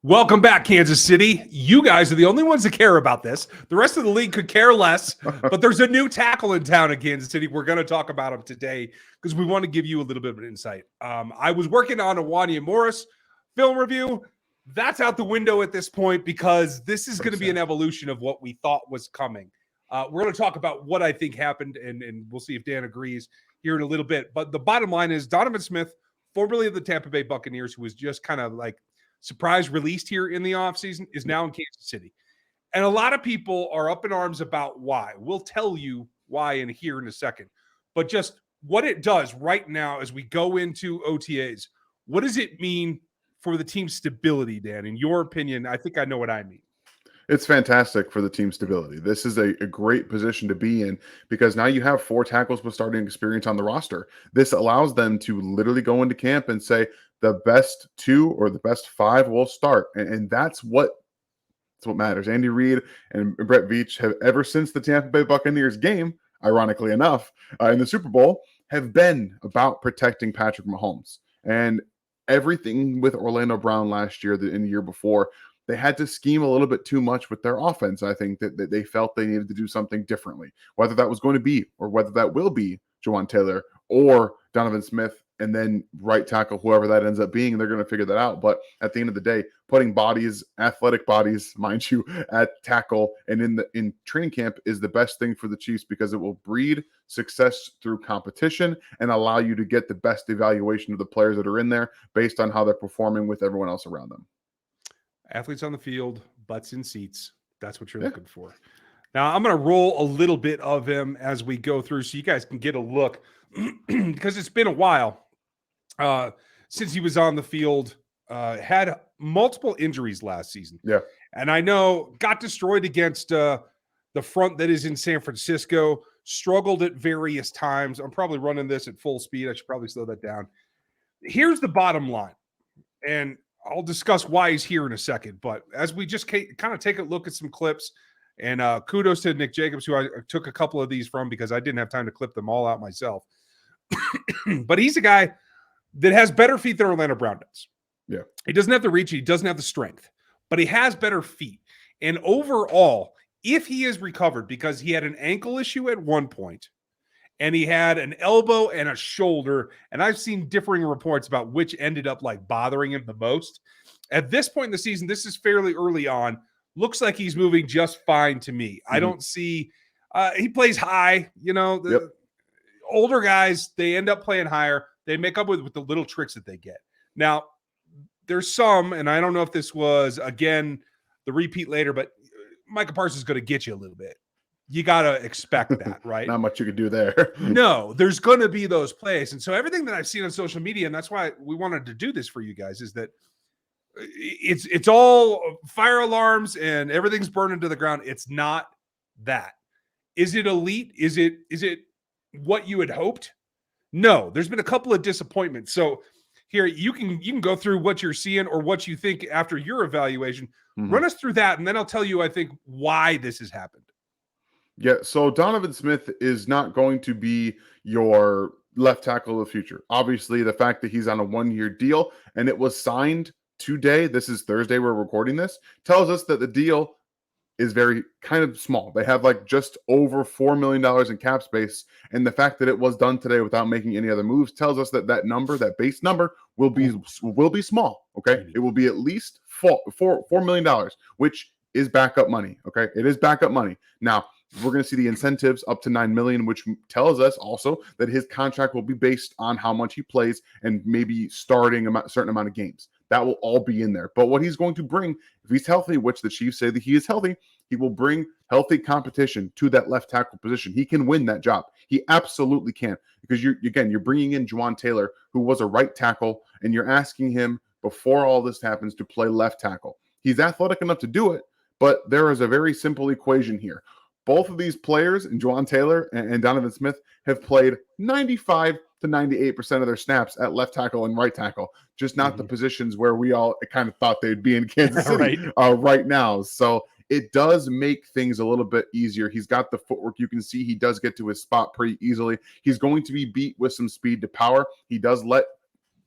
Welcome back, Kansas City. You guys are the only ones that care about this. The rest of the league could care less, but there's a new tackle in town in Kansas City. We're going to talk about him today because we want to give you a little bit of an insight. I was working on a Wanya Morris film review. That's out the window at this point because this is going to be an evolution of what we thought was coming. We're going to talk about what I think happened, and we'll see if Dan agrees here in a little bit. But the bottom line is Donovan Smith, formerly of the Tampa Bay Buccaneers, who was just kind of like surprise released here in the offseason, is now in Kansas City. And a lot of people are up in arms about why. We'll tell you why in a second. But just what it does right now as we go into OTAs, what does it mean for the team's stability, Dan? In your opinion, I think I know what I mean. It's fantastic for the team's stability. This is a great position to be in because now you have 4 tackles with starting experience on the roster. This allows them to literally go into camp and say the best 2 or the best 5 will start. And that's what matters. Andy Reid and Brett Veach have, ever since the Tampa Bay Buccaneers game, ironically enough, in the Super Bowl, have been about protecting Patrick Mahomes. And everything with Orlando Brown last year and the year before, they had to scheme a little bit too much with their offense. I think that they felt they needed to do something differently, whether that was going to be or whether that will be Jawaan Taylor or Donovan Smith, and then right tackle, whoever that ends up being, they're going to figure that out. But at the end of the day, putting bodies, athletic bodies, mind you, at tackle and in training camp is the best thing for the Chiefs because it will breed success through competition and allow you to get the best evaluation of the players that are in there based on how they're performing with everyone else around them. Athletes on the field, butts in seats. That's what you're looking for. Now, I'm going to roll a little bit of him as we go through so you guys can get a look because it's been a while since he was on the field. Had multiple injuries last season. Yeah. And I know got destroyed against the front that is in San Francisco, struggled at various times. I'm probably running this at full speed. I should probably slow that down. Here's the bottom line. And I'll discuss why he's here in a second. But as we just kind of take a look at some clips, and kudos to Nick Jacobs, who I took a couple of these from because I didn't have time to clip them all out myself. But he's a guy that has better feet than Orlando Brown does. Yeah. He doesn't have the reach. He doesn't have the strength, but he has better feet. And overall, if he is recovered, because he had an ankle issue at one point, and he had an elbow and a shoulder, and I've seen differing reports about which ended up like bothering him the most. At this point in the season, this is fairly early on, looks like he's moving just fine to me. I don't see he plays high, the older guys, they end up playing higher. They make up with the little tricks that they get. Now, there's some, and I don't know if this was, again, the repeat later, but Micah Parsons is going to get you a little bit. You got to expect that, right? Not much you could do there. No, there's going to be those plays. And so everything that I've seen on social media, and that's why we wanted to do this for you guys, is that it's all fire alarms and everything's burning to the ground. It's not that. Is it elite? Is it what you had hoped? No, there's been a couple of disappointments. So here you can go through what you're seeing or what you think after your evaluation. Run us through that, and then I'll tell you, I think, why this has happened. Yeah, so Donovan Smith is not going to be your left tackle of the future. Obviously, the fact that he's on a 1-year deal and it was signed today, this is Thursday, we're recording this, tells us that the deal is very kind of small. They have like just over $4 million in cap space. And the fact that it was done today without making any other moves tells us that number, that base number will be small. Okay. It will be at least $4 million, which is backup money. Okay. It is backup money. Now, we're going to see the incentives up to $9 million, which tells us also that his contract will be based on how much he plays and maybe starting a certain amount of games. That will all be in there. But what he's going to bring, if he's healthy, which the Chiefs say that he is healthy, he will bring healthy competition to that left tackle position. He can win that job. He absolutely can, because you're bringing in Jawaan Taylor, who was a right tackle, and you're asking him before all this happens to play left tackle. He's athletic enough to do it, but there is a very simple equation here. Both of these players, and Jawaan Taylor and Donovan Smith, have played 95 to 98% of their snaps at left tackle and right tackle, just not the positions where we all kind of thought they'd be in Kansas City right now. So it does make things a little bit easier. He's got the footwork. You can see he does get to his spot pretty easily. He's going to be beat with some speed to power. He does let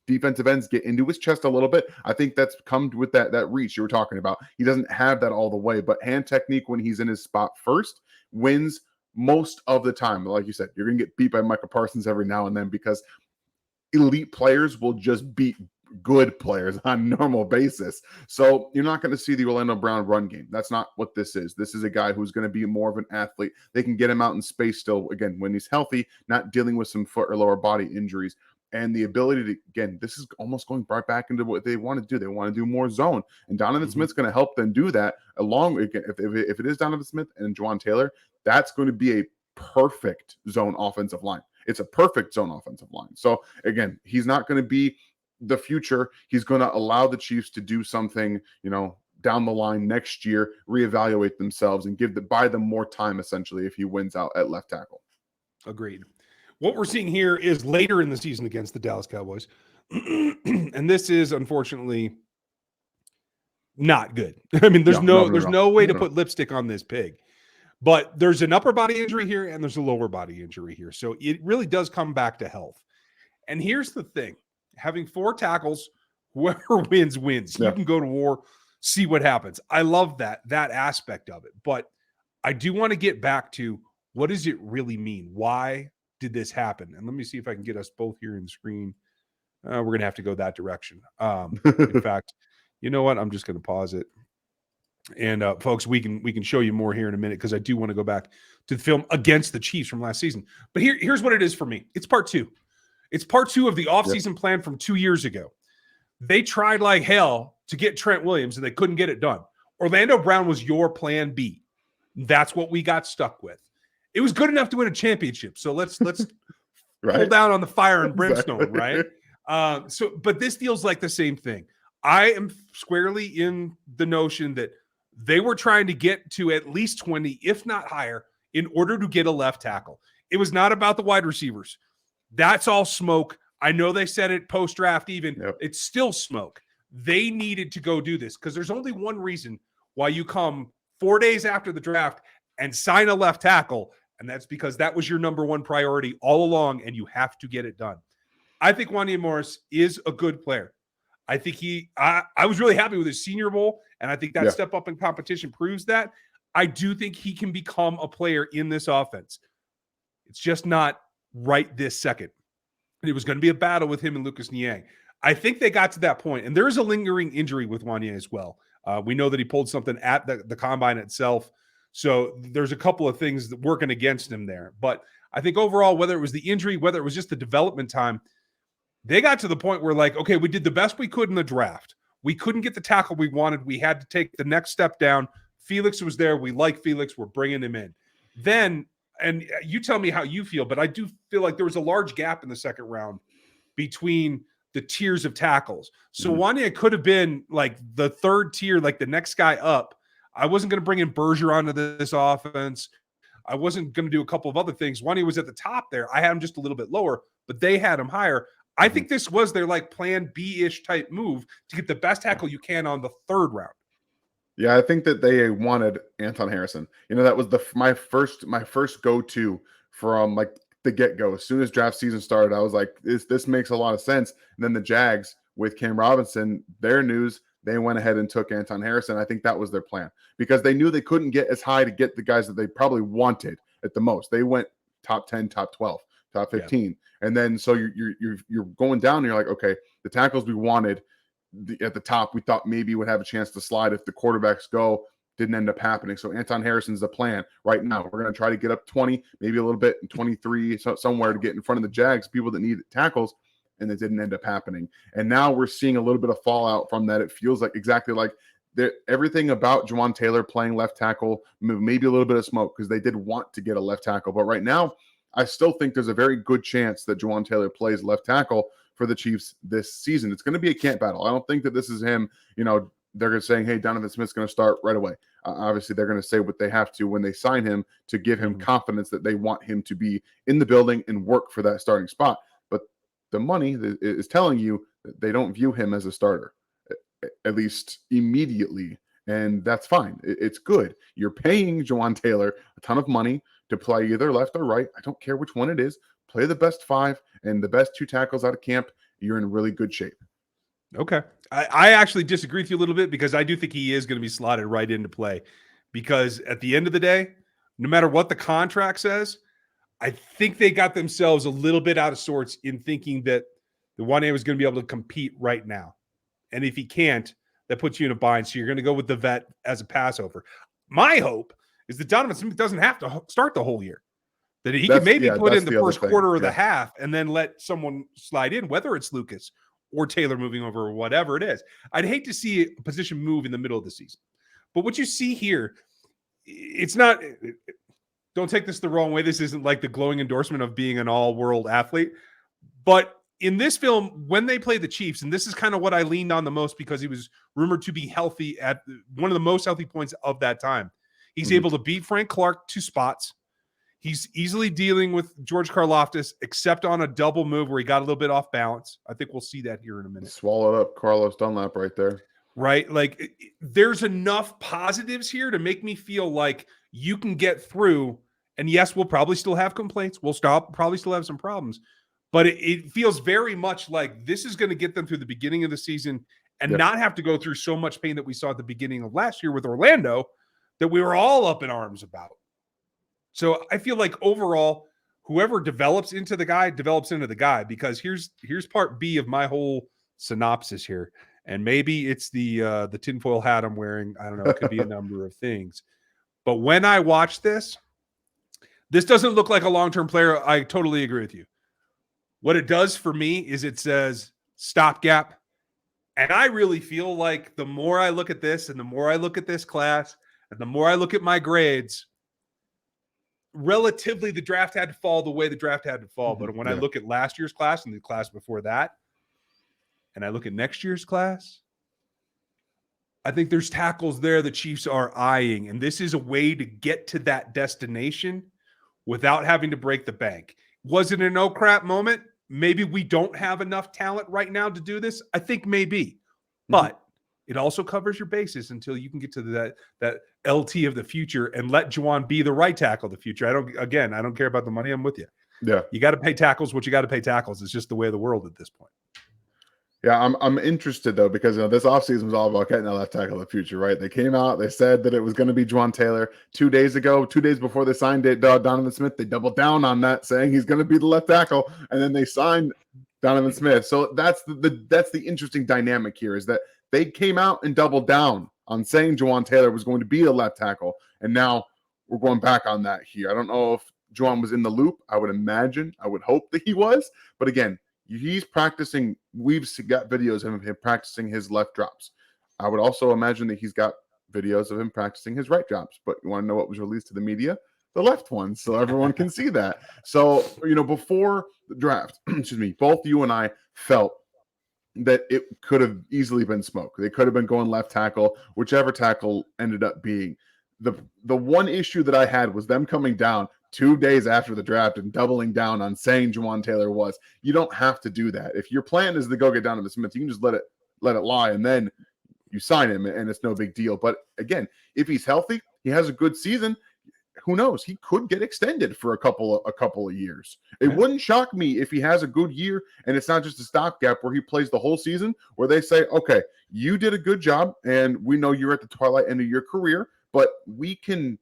defensive ends get into his chest a little bit. I think that's come with that reach you were talking about. He doesn't have that all the way, but hand technique when he's in his spot first wins most of the time. Like you said, you're going to get beat by Micah Parsons every now and then because elite players will just beat good players on a normal basis. So you're not going to see the Orlando Brown run game. That's not what this is. This is a guy who's going to be more of an athlete. They can get him out in space still, again, when he's healthy, not dealing with some foot or lower body injuries. And the ability to, again, this is almost going right back into what they want to do. They want to do more zone. And Donovan Smith's going to help them do that along, again, if it is Donovan Smith and Juwan Taylor, that's going to be a perfect zone offensive line. It's a perfect zone offensive line. So again, he's not going to be the future. He's going to allow the Chiefs to do something, down the line next year, reevaluate themselves and buy them more time, essentially, if he wins out at left tackle. Agreed. What we're seeing here is later in the season against the Dallas Cowboys. And this is unfortunately not good. I mean, there's no way to put lipstick on this pig. But there's an upper body injury here and there's a lower body injury here. So it really does come back to health. And here's the thing. Having 4 tackles, whoever wins. Yeah. You can go to war, see what happens. I love that aspect of it. But I do want to get back to, what does it really mean? Why did this happen? And let me see if I can get us both here in the screen. We're going to have to go that direction. In fact, you know what? I'm just going to pause it. And folks, we can show you more here in a minute because I do want to go back to the film against the Chiefs from last season. But here's what it is for me. It's part 2. It's part 2 of the offseason plan from 2 years ago. They tried like hell to get Trent Williams, and they couldn't get it done. Orlando Brown was your plan B. That's what we got stuck with. It was good enough to win a championship. So let's right. Pull down on the fire and brimstone, exactly. Right? But this feels like the same thing. I am squarely in the notion that they were trying to get to at least 20, if not higher, in order to get a left tackle. It was not about the wide receivers. That's all smoke. I know they said it post-draft even. Yep. It's still smoke. They needed to go do this because there's only one reason why you come 4 days after the draft and sign a left tackle, and that's because that was your number one priority all along, and you have to get it done. I think Wanya Morris is a good player. I think I was really happy with his Senior Bowl, and I think that step up in competition proves that. I do think he can become a player in this offense. It's just not right this second. And it was going to be a battle with him and Lucas Niang. I think they got to that point, and there is a lingering injury with Wanya as well. We know that he pulled something at the combine itself. So there's a couple of things working against him there. But I think overall, whether it was the injury, whether it was just the development time, they got to the point where, like, okay, we did the best we could in the draft. We couldn't get the tackle we wanted. We had to take the next step down. Felix was there. We like Felix. We're bringing him in. Then, and you tell me how you feel, but I do feel like there was a large gap in the second round between the tiers of tackles. So Wanya could have been like the third tier, like the next guy up. I wasn't going to bring in Bergeron to this offense. I wasn't going to do a couple of other things. Wanya was at the top there. I had him just a little bit lower, but they had him higher. I think this was their like plan B-ish type move to get the best tackle you can on the third round. Yeah, I think that they wanted Anton Harrison. That was my first go-to from like the get-go. As soon as draft season started, I was like, this makes a lot of sense. And then the Jags with Cam Robinson, their news, they went ahead and took Anton Harrison. I think that was their plan because they knew they couldn't get as high to get the guys that they probably wanted at the most. They went top 10, top 12, top 15. Yeah. And then so you're going down and you're like, okay, the tackles we wanted at the top, we thought maybe would have a chance to slide if the quarterbacks go. Didn't end up happening. So Anton Harrison's the plan right now. We're going to try to get up 20, maybe a little bit in 23, somewhere to get in front of the Jags, people that need tackles, and it didn't end up happening. And now we're seeing a little bit of fallout from that. It feels like exactly like everything about Juwan Taylor playing left tackle, maybe a little bit of smoke because they did want to get a left tackle. But right now, I still think there's a very good chance that Juwan Taylor plays left tackle for the Chiefs this season. It's going to be a camp battle. I don't think that this is him, they're going to say, hey, Donovan Smith's going to start right away. Obviously, they're going to say what they have to when they sign him to give him confidence that they want him to be in the building and work for that starting spot. But the money is telling you that they don't view him as a starter, at least immediately. And that's fine. It's good. You're paying Juwan Taylor a ton of money to play either left or right. I don't care which one it is. Play the best 5 and the best 2 tackles out of camp you're in really good shape. Okay. I actually disagree with you a little bit because I do think he is going to be slotted right into play because at the end of the day, no matter what the contract says, I think they got themselves a little bit out of sorts in thinking that the 1A was going to be able to compete right now. And if he can't, that puts you in a bind. So you're going to go with the vet as a passover. My hope is that Donovan Smith doesn't have to start the whole year. That he can maybe put in the first quarter or the half and then let someone slide in, whether it's Lucas or Taylor moving over or whatever it is. I'd hate to see a position move in the middle of the season. But what you see here, it's not – don't take this the wrong way. This isn't like the glowing endorsement of being an all-world athlete. But in this film, when they play the Chiefs, and this is kind of what I leaned on the most because he was rumored to be healthy at one of the most healthy points of that time. He's able to beat Frank Clark 2 spots. He's easily dealing with George Karlaftis, except on a double move where he got a little bit off balance. I think we'll see that here in a minute. Swallowed up Carlos Dunlap right there. Right? Like, there's enough positives here to make me feel like you can get through. And yes, we'll probably still have complaints. Probably still have some problems. But it feels very much like this is going to get them through the beginning of the season and not have to go through so much pain that we saw at the beginning of last year with Orlando that we were all up in arms about. So I feel like overall, whoever develops into the guy, because here's part B of my whole synopsis here. And maybe it's the tinfoil hat I'm wearing. I don't know. It could be a number of things. But when I watch this doesn't look like a long-term player. I totally agree with you. What it does for me is it says stopgap. And I really feel like the more I look at this and the more I look at this class and the more I look at my grades, relatively the draft had to fall the way the draft had to fall. But when I look at last year's class and the class before that, and I look at next year's class, I think there's tackles there the Chiefs are eyeing. And this is a way to get to that destination without having to break the bank. Was it a no crap moment? Maybe we don't have enough talent right now to do this. I think maybe, but it also covers your bases until you can get to that LT of the future and let Juwan be the right tackle of the future. I don't care about the money. I'm with you. Yeah. You got to pay tackles what you got to pay tackles. It's just the way of the world at this point. Yeah, I'm interested though because this offseason was all about getting a left tackle of the future, right? They came out, they said that it was going to be Juwan Taylor 2 days ago, 2 days before they signed it, Donovan Smith. They doubled down on that, saying he's going to be the left tackle, and then they signed Donovan Smith. So that's the interesting dynamic here is that they came out and doubled down on saying Juwan Taylor was going to be the left tackle, and now we're going back on that here. I don't know if Juwan was in the loop. I would hope that he was, but again, he's practicing. We've got videos of him practicing his left drops. I would also imagine that he's got videos of him practicing his right drops. But you want to know what was released to the media? The left ones, so everyone can see that. So, before the draft, both you and I felt that it could have easily been smoke. They could have been going left tackle, whichever tackle ended up being. The one issue that I had was them coming down 2 days after the draft and doubling down on saying Juwan Taylor was. You don't have to do that. If your plan is to go get Donovan Smith, you can just let it lie, and then you sign him, and it's no big deal. But again, if he's healthy, he has a good season. Who knows? He could get extended for a couple of years. It wouldn't shock me if he has a good year and it's not just a stopgap where he plays the whole season, where they say, okay, you did a good job, and we know you're at the twilight end of your career, but we can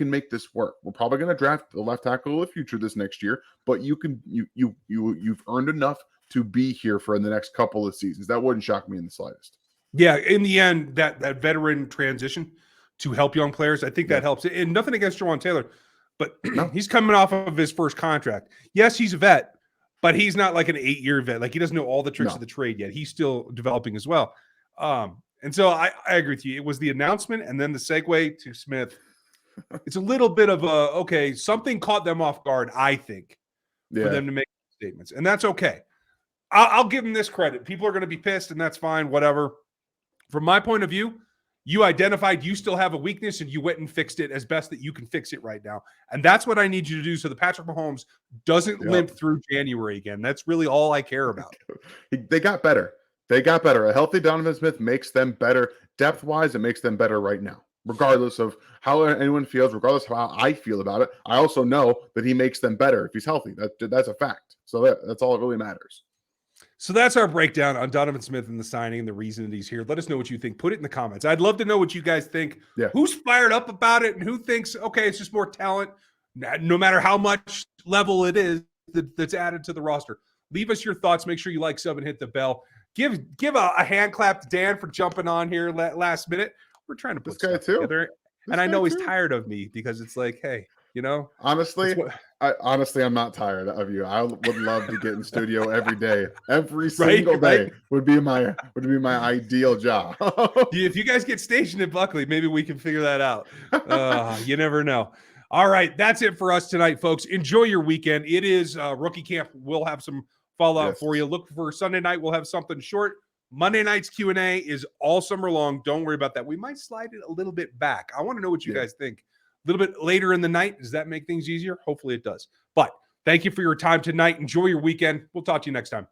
make this work. We're probably going to draft the left tackle of the future this next year, but you've earned enough to be here for the next couple of seasons. That wouldn't shock me in the slightest. Yeah, in the end, that veteran transition to help young players, I think that helps. And nothing against Juwan Taylor, but he's coming off of his first contract. Yes, he's a vet, but he's not like an 8-year vet. Like, he doesn't know all the tricks of the trade yet. He's still developing as well. And so I agree with you. It was the announcement and then the segue to Smith. It's a little bit of something caught them off guard, I think, for them to make statements. And that's okay. I'll give them this credit. People are going to be pissed, and that's fine, whatever. From my point of view, you identified you still have a weakness, and you went and fixed it as best that you can fix it right now. And that's what I need you to do so that Patrick Mahomes doesn't limp through January again. That's really all I care about. They got better. A healthy Donovan Smith makes them better. Depth-wise, it makes them better right now. Regardless of how anyone feels, regardless of how I feel about it, I also know that he makes them better if he's healthy. That's a fact. So that's all that really matters. So that's our breakdown on Donovan Smith and the signing and the reason that he's here. Let us know what you think. Put it in the comments. I'd love to know what you guys think. Yeah. Who's fired up about it and who thinks, okay, it's just more talent, no matter how much level it is that's added to the roster. Leave us your thoughts. Make sure you like, sub, and hit the bell. Give a hand clap to Dan for jumping on here last minute. We're trying to put This guy stuff too. together. And I know he's tired of me because it's like, hey, you know, honestly, I'm not tired of you. I would love to get in studio every day. Every single day would be my ideal job. If you guys get stationed in Buckley, maybe we can figure that out. You never know. All right, that's it for us tonight, folks. Enjoy your weekend. It is rookie camp. We'll have some fallout for you. Look for Sunday night. We'll have something short. Monday night's Q&A is all summer long. Don't worry about that. We might slide it a little bit back. I want to know what you guys think. A little bit later in the night. Does that make things easier? Hopefully it does. But thank you for your time tonight. Enjoy your weekend. We'll talk to you next time.